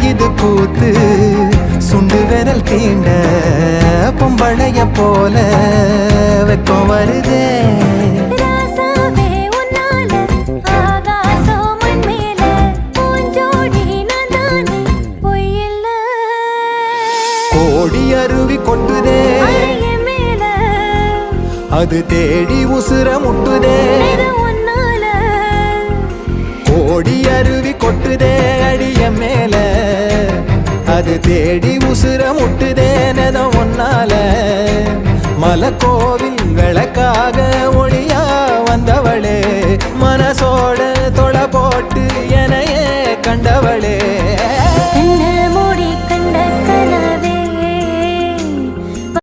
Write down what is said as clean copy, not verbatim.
இது கூத்து சுண்டு விரல் தீண்ட பொம்பளைய போல வெக்கம் வருதே கோடி அருவி கொட்டுதே அது தேடி உசுர முட்டுதே கோடி அருவி கொட்டுதே அடிய மேல அது தேடி உசுர முட்டுதே நெத ஒன்னால மலக்கோவில் விளக்காக ஒளியா வந்தவளே மனசோட தொலை போட்டு எனையே கண்டவளே